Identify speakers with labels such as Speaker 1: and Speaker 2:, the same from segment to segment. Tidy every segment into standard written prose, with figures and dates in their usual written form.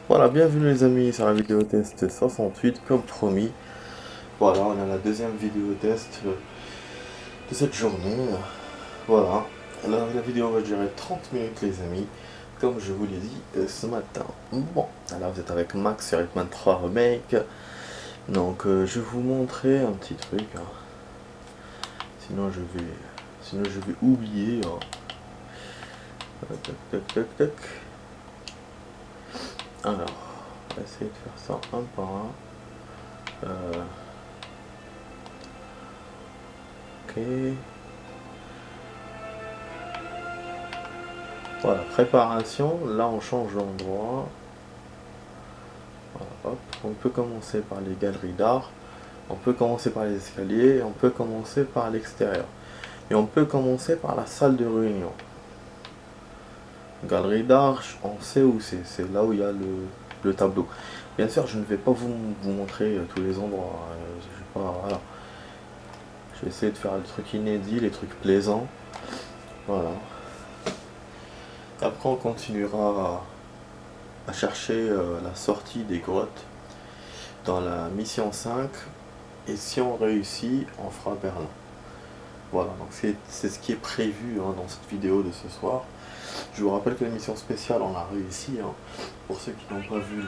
Speaker 1: Voilà, bienvenue les amis sur la vidéo test 68 comme promis. Voilà, on a la deuxième vidéo test de cette journée. Voilà, la vidéo va durer 30 minutes les amis, comme je vous l'ai dit ce matin. Bon, alors vous êtes avec Max sur Hitman 3 Remake. Donc je vais vous montrer un petit truc. Sinon je vais oublier. Tac, tac, tac, tac. Alors, on va essayer de faire ça un par un. Ok. Voilà, préparation. Là, on change d'endroit. Voilà, hop. On peut commencer par les galeries d'art. On peut commencer par les escaliers. On peut commencer par l'extérieur. Et on peut commencer par la salle de réunion. Galerie d'art, on sait où c'est. C'est là où il y a le tableau. Bien sûr, je ne vais pas vous montrer tous les endroits. Je vais pas, voilà. Je vais essayer de faire les trucs inédits, les trucs plaisants. Voilà. Après, on continuera à chercher la sortie des grottes dans la mission 5. Et si on réussit, on fera Berlin. Voilà, donc c'est ce qui est prévu dans cette vidéo de ce soir. Je vous rappelle que la mission spéciale, on a réussi. Pour ceux qui n'ont pas vu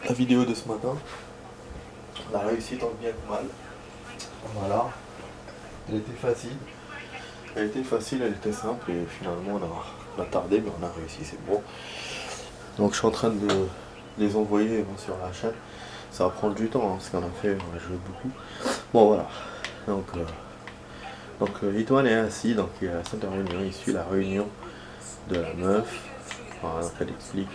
Speaker 1: la vidéo de ce matin, on a réussi tant bien que mal. Voilà. Elle était facile. Elle était simple et finalement on a tardé, mais on a réussi, c'est bon. Donc je suis en train de les envoyer sur la chaîne. Ça va prendre du temps, parce qu'on a fait, on a joué beaucoup. Bon voilà. Donc Hitman est assis, donc il y a la salle de réunion, il suit la réunion de la meuf. Voilà, donc elle explique.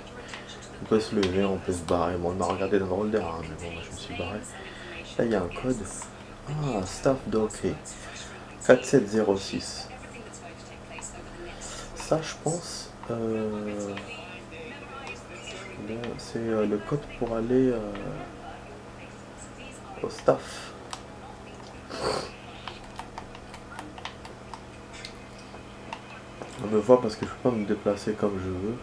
Speaker 1: On peut se lever, on peut se barrer. Bon, on m'a regardé d'un drôle d'air, mais bon, moi, je me suis barré. Là, il y a un code. Ah, staff docké. 4706. Ça, je pense, c'est le code pour aller au staff. On me voit parce que je peux pas me déplacer comme je veux.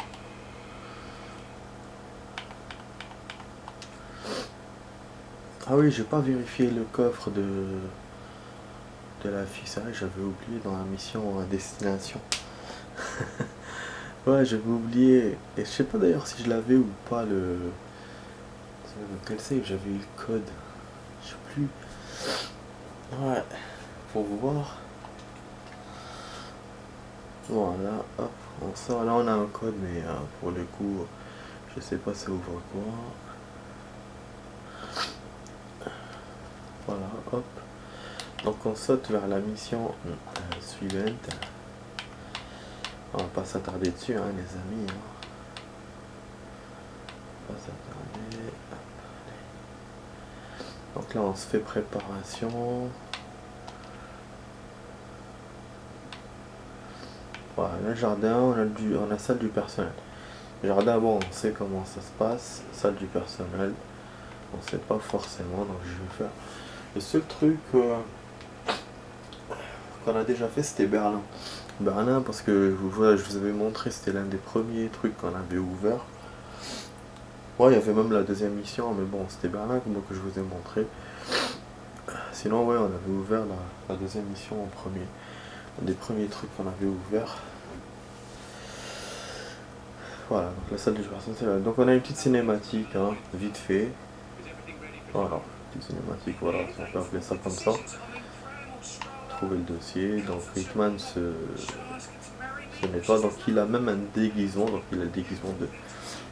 Speaker 1: Ah oui, j'ai pas vérifié le coffre de la fille. C'est vrai que j'avais oublié dans la mission à destination. Ouais, j'avais oublié. Et je sais pas d'ailleurs si je l'avais ou pas quel save j'avais eu le code. Je sais plus. Ouais. Pour voir. Voilà, hop, on sort. Là on a un code, mais pour le coup, je sais pas ça ouvre quoi. Voilà, hop. Donc on saute vers la mission suivante. On va pas s'attarder dessus, les amis. Pas s'attarder. Donc là on se fait préparation. Voilà, le jardin, on a la salle du personnel. Le jardin, bon, on sait comment ça se passe. Salle du personnel, on sait pas forcément, donc je vais faire. Le seul truc qu'on a déjà fait, c'était Berlin. Berlin, parce que je vous avais montré, c'était l'un des premiers trucs qu'on avait ouvert. Ouais, il y avait même la deuxième mission, mais bon, c'était Berlin que je vous ai montré. Sinon, ouais, on avait ouvert la deuxième mission en premier. Un des premiers trucs qu'on avait ouvert. Voilà, donc la salle du personnel, c'est là. Donc on a une petite cinématique, vite fait. Voilà, petite cinématique, voilà, on peut appeler ça comme ça. Trouver le dossier, donc Hitman se nettoie, donc il a même un déguisement, donc il a le déguisement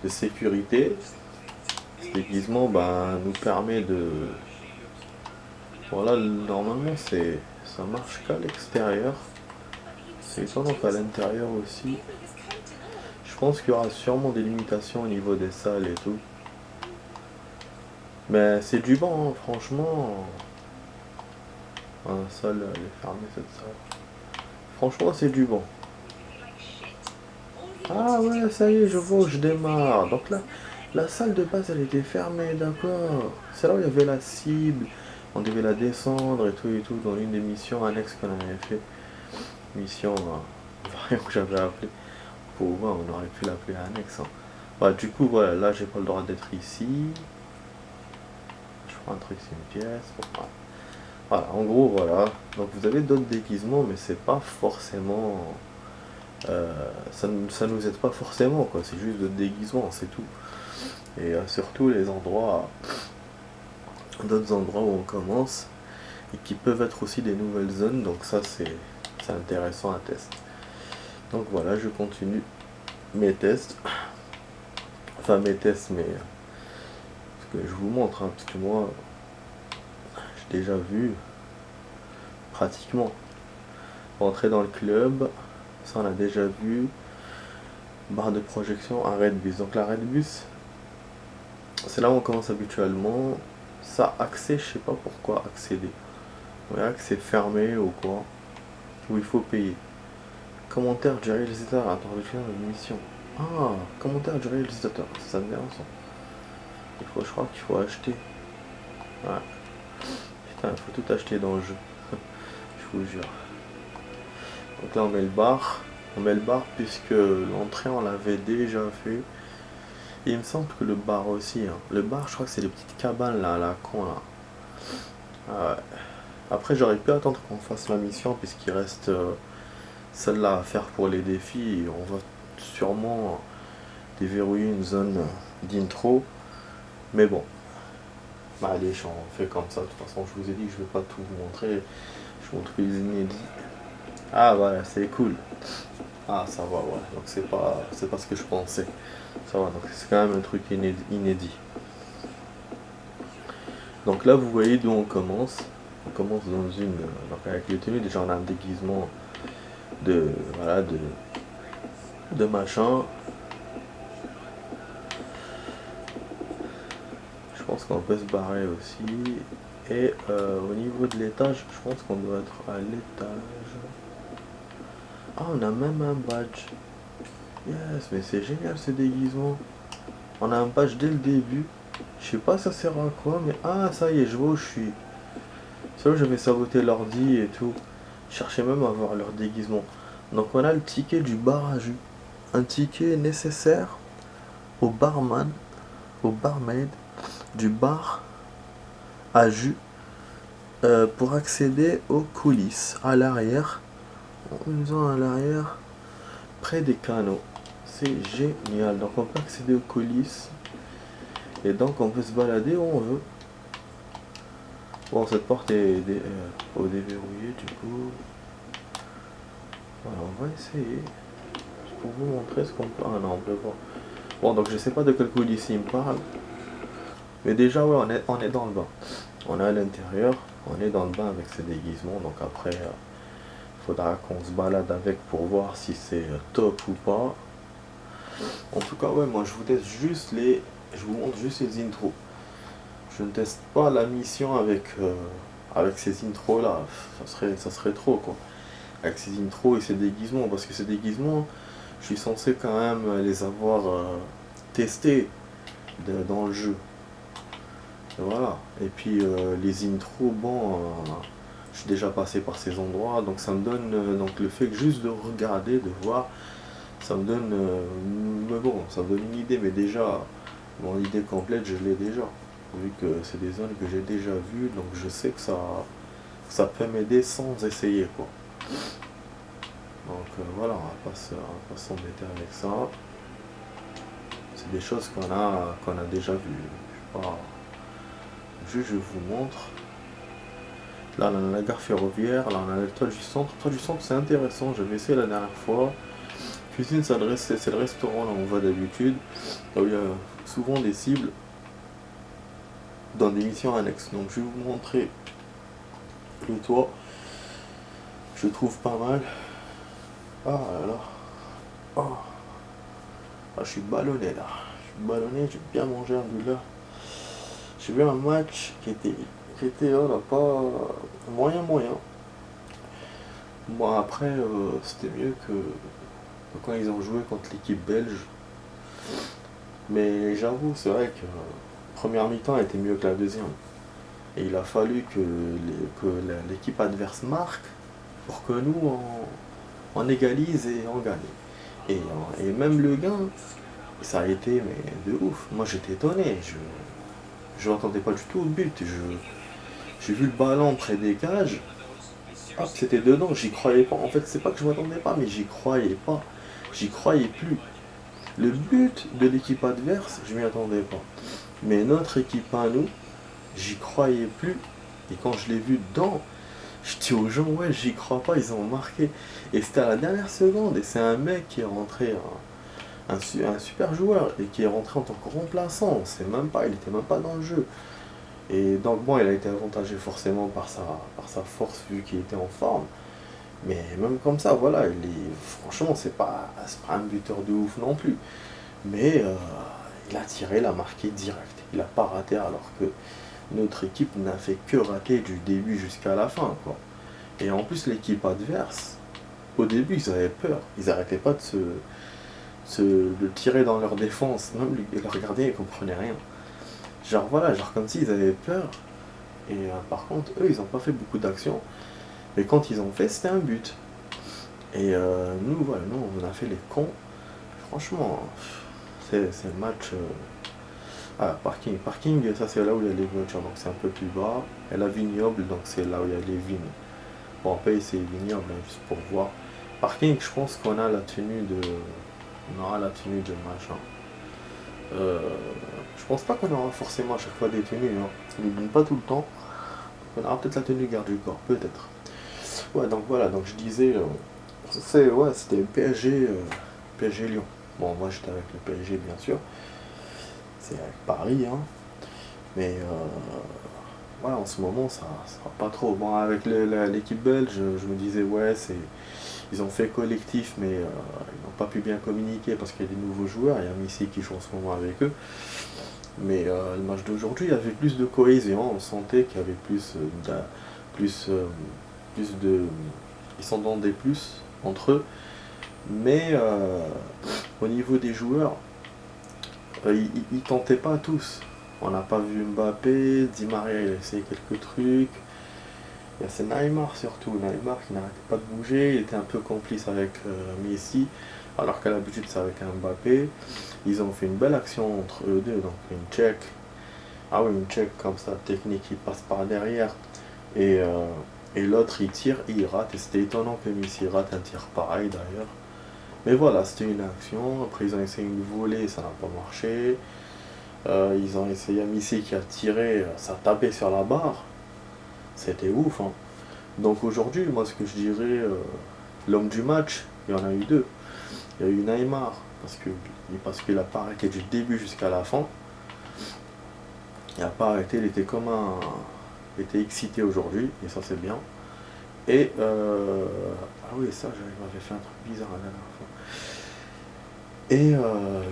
Speaker 1: de sécurité. Ce déguisement nous permet de... Voilà, normalement ça marche qu'à l'extérieur. C'est étonnant qu'à l'intérieur aussi. Je pense qu'il y aura sûrement des limitations au niveau des salles et tout. Mais c'est du bon, franchement. La salle, elle est fermée cette salle. Franchement, c'est du bon. Ah ouais, ça y est, je vois où je démarre. Donc là, la salle de base, elle était fermée, d'accord. C'est là où il y avait la cible. On devait la descendre et tout, dans une des missions annexes qu'on avait fait. Mission, variant que j'avais appelé. Pour voir, on aurait pu l'appeler annexe. Bah, du coup, voilà, là, j'ai pas le droit d'être ici. Je prends un truc, c'est une pièce. Bon, voilà. Voilà, en gros, voilà. Donc, vous avez d'autres déguisements, mais c'est pas forcément. Ça nous aide pas forcément, quoi. C'est juste d'autres déguisements, c'est tout. Et surtout les endroits, d'autres endroits où on commence et qui peuvent être aussi des nouvelles zones. Donc ça, c'est intéressant à tester. Donc voilà, je continue mes tests. Enfin mes tests, mais parce que je vous montre, hein, parce que moi, j'ai déjà vu pratiquement rentrer dans le club. Ça, on a déjà vu. Barre de projection, arrêt de bus. Donc l'arrêt de bus, c'est là où on commence habituellement. Ça, accès, je sais pas pourquoi accéder. Voilà que c'est fermé ou quoi. Où il faut payer. Commentaire du réalisateur. Attends, je viens de mission. Ah, commentaire du réalisateur. C'est intéressant. Je crois qu'il faut acheter. Ouais. Putain, il faut tout acheter dans le jeu. Je vous jure. Donc là, on met le bar. On met le bar puisque l'entrée, on l'avait déjà fait. Et il me semble que le bar aussi. Hein. Le bar, je crois que c'est les petites cabanes là, à la con là. Ah ouais. Après, j'aurais pu attendre qu'on fasse la mission puisqu'il reste celle-là à faire pour les défis. Et on va sûrement déverrouiller une zone d'intro. Mais bon. Bah allez, on fait comme ça. De toute façon, je vous ai dit que je vais pas tout vous montrer. Je vous montre les inédits. Ah voilà, c'est cool. Ah ça va, ouais. Donc c'est pas ce que je pensais. Ça va, donc c'est quand même un truc inédit. Donc là, vous voyez d'où on commence. On commence dans une. Donc avec les tenues, déjà on a un déguisement de. Voilà, de machin. Je pense qu'on peut se barrer aussi. Et au niveau de l'étage, je pense qu'on doit être à l'étage. Ah, on a même un badge. Yes, mais c'est génial ce déguisement. On a un badge dès le début. Je sais pas ça sert à quoi, mais ah ça y est, je vois où je suis. C'est là où j'avais saboté l'ordi et tout. Je cherchais même à voir leur déguisement. Donc on a le ticket du bar à jus. Un ticket nécessaire au barman, au barmaid du bar à jus pour accéder aux coulisses à l'arrière. Nous avons à l'arrière près des canaux. C'est génial. Donc on peut accéder aux coulisses. Et donc on peut se balader où on veut. Bon, cette porte est au déverrouiller du coup. Voilà, on va essayer. Juste pour vous montrer ce qu'on peut. Ah non, on peut pas. Bon, donc je sais pas de quel coulisses il me parle. Mais déjà, ouais, on est dans le bain. On est à l'intérieur. On est dans le bain avec ses déguisements. Donc après, faudra qu'on se balade avec pour voir si c'est top ou pas. En tout cas, ouais, moi je vous teste juste les. Je vous montre juste les intros. Je ne teste pas la mission avec ces intros là. Ça serait trop quoi. Avec ces intros et ces déguisements. Parce que ces déguisements, je suis censé quand même les avoir testés dans le jeu. Et voilà. Et puis les intros, bon, je suis déjà passé par ces endroits. Donc ça me donne. Donc le fait que juste de regarder, de voir, ça me donne. Mais bon, ça me donne une idée. Mais déjà, mon idée complète, je l'ai déjà. Vu que c'est des zones que j'ai déjà vues, donc je sais que ça peut m'aider sans essayer quoi. Donc voilà, on va pas s'embêter avec ça. C'est des choses qu'on a déjà vues. Je sais pas. Juste je vous montre. Là on a la gare ferroviaire, là on a l'étoile du centre. L'étoile du centre c'est intéressant, j'avais essayé la dernière fois. Cuisine c'est le restaurant là où on va d'habitude. Là où il y a souvent des cibles dans des missions annexes. Donc je vais vous montrer le toit. Je trouve pas mal. Ah là là. Oh. Ah, je suis ballonné là. Je suis ballonné, j'ai bien mangé un douleur. J'ai vu un match qui était oh là, pas moyen. Bon après c'était mieux que quand ils ont joué contre l'équipe belge. Mais j'avoue, c'est vrai que première mi-temps était mieux que la deuxième. Et il a fallu que l'équipe adverse marque pour que nous on égalise et on gagne. Et même le gain, Ça a été mais de ouf. Moi j'étais étonné. Je n'entendais pas du tout le but. J'ai vu le ballon près des cages. Hop, c'était dedans. J'y croyais pas. En fait, c'est pas que je m'attendais pas, mais j'y croyais pas. J'y croyais plus. Le but de l'équipe adverse, je m'y attendais pas. Mais notre équipe à nous, j'y croyais plus. Et quand je l'ai vu dedans, je dis aux gens, ouais, j'y crois pas, ils ont marqué. Et c'était à la dernière seconde. Et c'est un mec qui est rentré, un super joueur, et qui est rentré en tant que remplaçant. C'est même pas, il était même pas dans le jeu. Et donc, bon, il a été avantagé forcément par sa force, vu qu'il était en forme. Mais même comme ça, voilà, franchement, c'est pas un buteur de ouf non plus. Mais il a tiré, il a marqué direct. Il n'a pas raté, alors que notre équipe n'a fait que rater du début jusqu'à la fin, quoi. Et en plus, l'équipe adverse, au début, ils avaient peur. Ils n'arrêtaient pas de tirer dans leur défense. Même leur gardien, il comprenait rien. Genre voilà, genre comme s'ils avaient peur. Et par contre, eux, ils n'ont pas fait beaucoup d'actions. Mais quand ils ont fait, c'était un but. Et nous, voilà, nous, on a fait les cons. Franchement, c'est le match. Ah, parking. Parking, ça c'est là où il y a les voitures, donc c'est un peu plus bas. Et la vignoble, donc c'est là où il y a les vignes. Bon, après, c'est vignoble, hein, juste pour voir. Parking, je pense qu'on a la tenue de. On aura la tenue de machin. Je pense pas qu'on aura forcément à chaque fois des tenues, hein. Ils ne donnent pas tout le temps. On aura peut-être la tenue garde du corps, peut-être. Ouais, donc voilà, donc je disais, c'était PSG Lyon. Bon, moi j'étais avec le PSG, bien sûr. C'est avec Paris, hein. Mais voilà, en ce moment, ça va pas trop. Bon, avec l'équipe belge, je me disais, ouais, ils ont fait collectif, mais ils n'ont pas pu bien communiquer parce qu'il y a des nouveaux joueurs. Il y a Messi qui joue en ce moment avec eux. Mais le match d'aujourd'hui, il y avait plus de cohésion. On sentait qu'il y avait plus de. Ils s'entendaient plus entre eux. Mais au niveau des joueurs, ils tentaient pas tous. On n'a pas vu Mbappé, Di Maria, il a essayé quelques trucs. Il y a c'est Neymar surtout, Neymar qui n'arrêtait pas de bouger, il était un peu complice avec Messi, alors qu'à l'habitude c'est avec Mbappé. Ils ont fait une belle action entre eux deux, donc une check. Ah oui, une check comme ça, technique, il passe par derrière. Et, euh, et l'autre il tire et il rate. Et c'était étonnant que Messi rate un tir pareil d'ailleurs. Mais voilà, c'était une action. Après ils ont essayé une volée, ça n'a pas marché. Ils ont essayé, Messi qui a tiré, ça a tapé sur la barre. C'était ouf, hein. Donc aujourd'hui, moi ce que je dirais, l'homme du match, il y en a eu deux. Il y a eu Neymar, parce qu'il n'a pas arrêté du début jusqu'à la fin. Il n'a pas arrêté, il était excité aujourd'hui, et ça c'est bien. Et ah oui, ça j'avais fait un truc bizarre la dernière fois. Et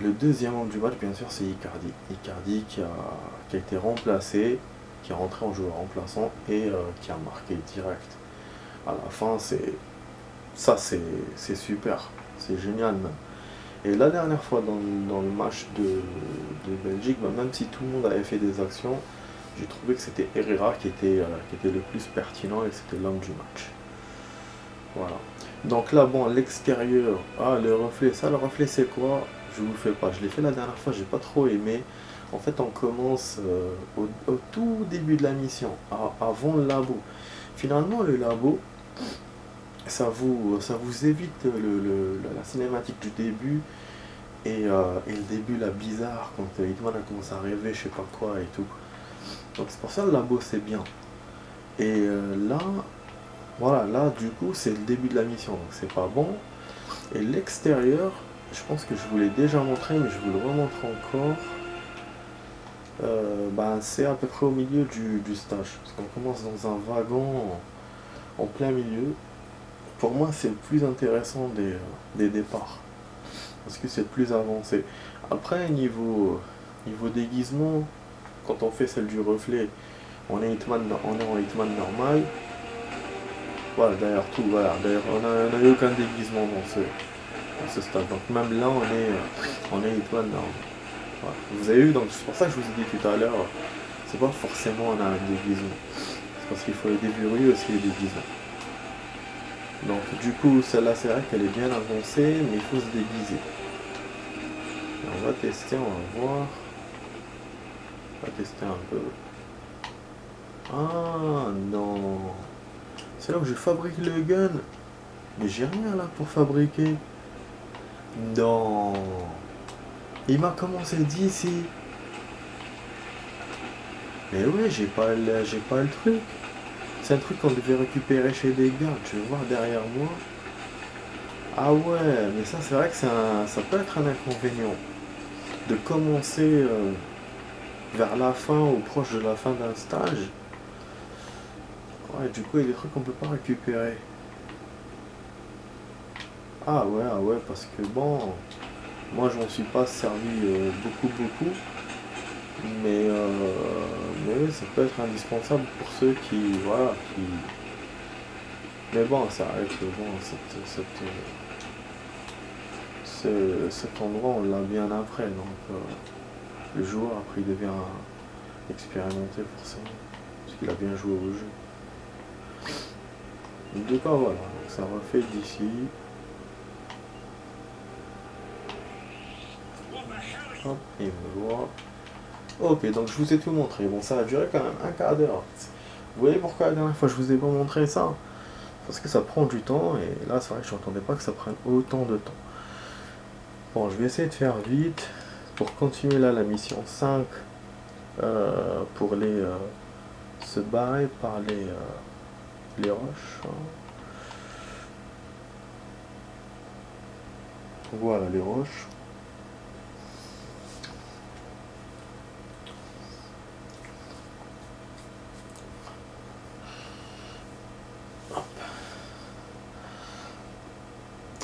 Speaker 1: le deuxième homme du match, bien sûr, c'est Icardi. Icardi qui a été remplacé, qui est rentré en joueur remplaçant et qui a marqué direct. À la fin, c'est super, c'est génial même. Et la dernière fois dans le match de Belgique, bah, même si tout le monde avait fait des actions, j'ai trouvé que c'était Herrera qui était le plus pertinent et que c'était l'homme du match. Voilà. Donc là, bon, l'extérieur, le reflet, ça, le reflet, c'est quoi? Je vous le fais pas. Je l'ai fait la dernière fois, j'ai pas trop aimé. En fait, on commence au tout début de la mission, avant le labo. Finalement, le labo, ça vous évite la cinématique du début et le début, la bizarre, quand Hitman a commencé à rêver, je sais pas quoi et tout. Donc c'est pour ça le labo, c'est bien. Et là, voilà, là, du coup, c'est le début de la mission, donc c'est pas bon. Et l'extérieur, je pense que je vous l'ai déjà montré, mais je vous le remontre encore. C'est à peu près au milieu du stage, parce qu'on commence dans un wagon en plein milieu. Pour moi, c'est le plus intéressant des départs, parce que c'est le plus avancé. Après, niveau déguisement, quand on fait celle du reflet, on est en Hitman normal. Voilà, d'ailleurs, D'ailleurs, on n'a eu aucun déguisement dans ce stade. Donc, même là, on est Hitman normal. Voilà. Vous avez vu, donc c'est pour ça que je vous ai dit tout à l'heure, c'est pas forcément on a un déguisement. C'est parce qu'il faut les déverrouiller aussi les déguisements. Donc, du coup, celle-là, c'est vrai qu'elle est bien avancée, mais il faut se déguiser. Et on va tester, on va voir. On va tester un peu. Ah non. C'est là où je fabrique le gun. Mais j'ai rien là pour fabriquer. Non. Il m'a commencé d'ici. Mais ouais, j'ai pas le truc. C'est un truc qu'on devait récupérer chez des gardes. Je vais voir derrière moi. Ah ouais, mais ça c'est vrai que ça peut être un inconvénient. De commencer vers la fin ou proche de la fin d'un stage. Ouais, du coup il y a des trucs qu'on peut pas récupérer. Ah ouais, parce que bon, moi je m'en suis pas servi beaucoup. Mais oui, ça peut être indispensable pour ceux qui, voilà, qui... Mais bon, c'est vrai que bon, cet endroit, on l'a bien après, donc le joueur, après, il devient expérimenté forcément, parce qu'il a bien joué au jeu. En tout cas, voilà, donc ça refait d'ici. Hop, il me voit. Ok, donc je vous ai tout montré. Bon, ça a duré quand même un quart d'heure. Vous voyez pourquoi la dernière fois je vous ai pas montré ça? Parce que ça prend du temps, et là c'est vrai que je n'entendais pas que ça prenne autant de temps. Bon, je vais essayer de faire vite pour continuer là la mission 5 pour les se barrer par les roches. Voilà les roches.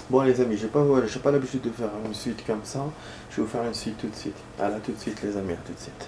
Speaker 1: Bon les amis, j'ai pas l'habitude de faire une suite comme ça. Je vais vous faire une suite tout de suite. À là tout de suite les amis, à tout de suite.